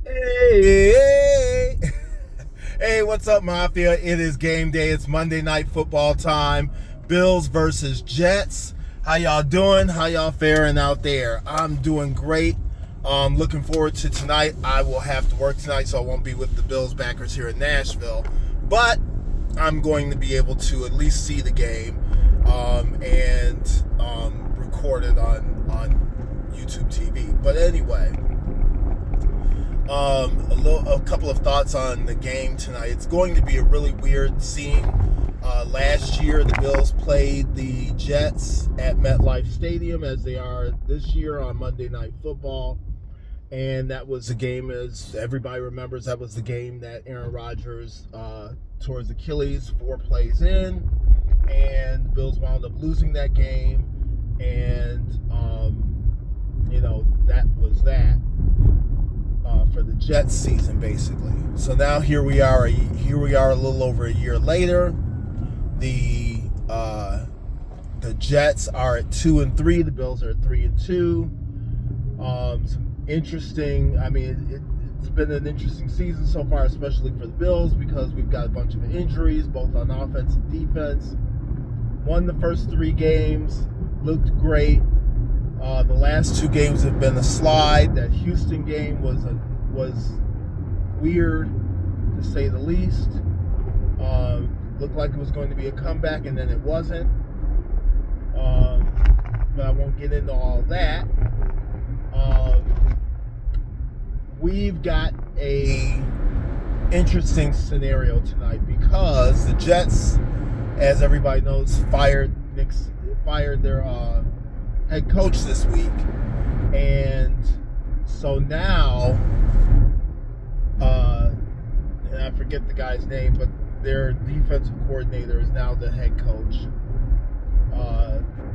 Hey, hey, what's up, Mafia? It is game day. It's Monday night football time. Bills versus Jets. How y'all doing? How y'all faring out there? I'm doing great. Looking forward to tonight. I will have to work tonight, so I won't be with the Bills backers here in Nashville. But I'm going to be able to at least see the game and record it on YouTube TV. But anyway. A couple of thoughts on the game tonight. It's going to be a really weird scene. Last year, the Bills played the Jets at MetLife Stadium, as they are this year on Monday Night Football. And that was the game, as everybody remembers, that was the game that Aaron Rodgers tore his Achilles 4 plays in. And the Bills wound up losing that game. And, that was that. For the Jets season, basically. So now here we are a little over a year later. The Jets are at 2-3. The Bills are at 3-2. Some interesting. It's been an interesting season so far, especially for the Bills, because we've got a bunch of injuries, both on offense and defense. Won the first 3 games, looked great. The last 2 games have been a slide. That Houston game was weird, to say the least. Looked like it was going to be a comeback, and then it wasn't. But I won't get into all that. We've got a interesting scenario tonight because the Jets, as everybody knows, fired their head coach this week, and so now, and I forget the guy's name, but their defensive coordinator is now the head coach.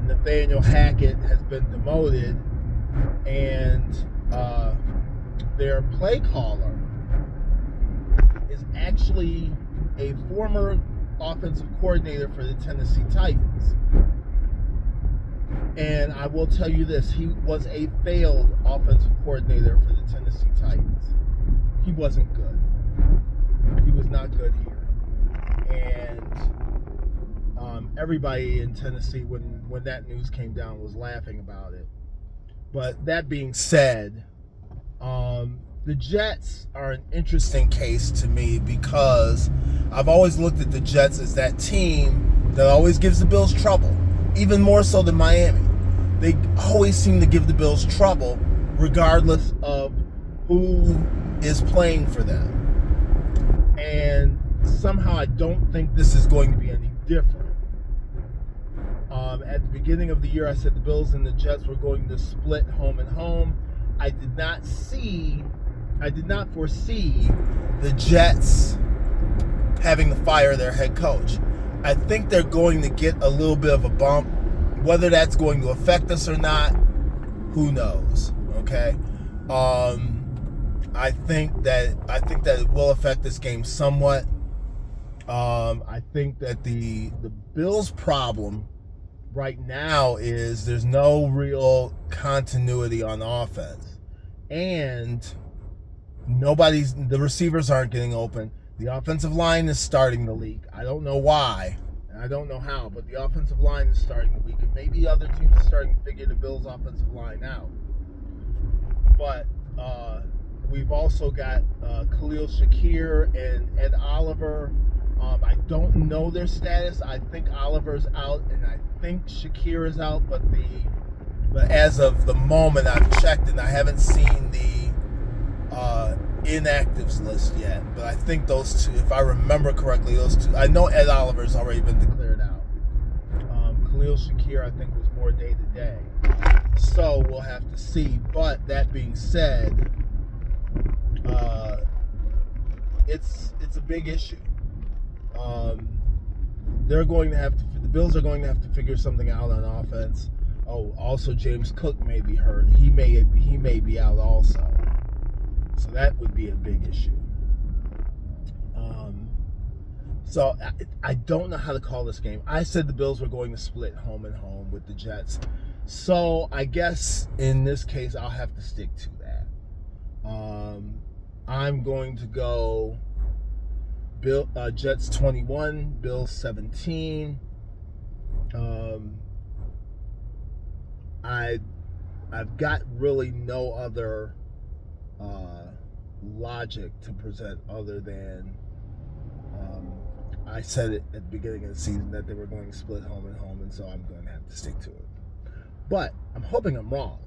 Nathaniel Hackett has been demoted, and their play caller is actually a former offensive coordinator for the Tennessee Titans. And I will tell you this, he was a failed offensive coordinator for the Tennessee Titans. He wasn't good. He was not good here. And everybody in Tennessee, when that news came down, was laughing about it. But that being said, the Jets are an interesting case to me because I've always looked at the Jets as that team that always gives the Bills trouble, even more so than Miami. They always seem to give the Bills trouble regardless of who is playing for them. And somehow I don't think this is going to be any different. At the beginning of the year, I said the Bills and the Jets were going to split home and home. I did not foresee the Jets having to fire their head coach. I think they're going to get a little bit of a bump. Whether that's going to affect us or not, who knows? Okay. I think that it will affect this game somewhat. I think that the Bills' problem right now is there's no real continuity on offense, and the receivers aren't getting open. The offensive line is starting to leak. I don't know why, and I don't know how, but the offensive line is starting to leak, and maybe other teams are starting to figure the Bills' offensive line out. But we've also got Khalil Shakir and Ed Oliver. I don't know their status. I think Oliver's out, and I think Shakir is out, but as of the moment I've checked, and I haven't seen the inactives list yet. But I think those two, if I remember correctly, those two. I know Ed Oliver's already been declared out. Khalil Shakir, I think, was more day to day. So we'll have to see. But that being said, it's a big issue. The Bills are going to have to figure something out on offense. Oh, also James Cook may be hurt. He may be out also. So that would be a big issue. So I don't know how to call this game. I said the Bills were going to split home and home with the Jets. So I guess in this case I'll have to stick to that. I'm going to go Jets 21, Bills 17. I've got really no other logic to present other than I said it at the beginning of the season that they were going to split home and home, and so I'm going to have to stick to it. But I'm hoping I'm wrong.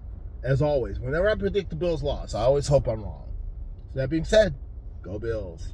As always, whenever I predict the Bills' loss, I always hope I'm wrong. So that being said, go Bills.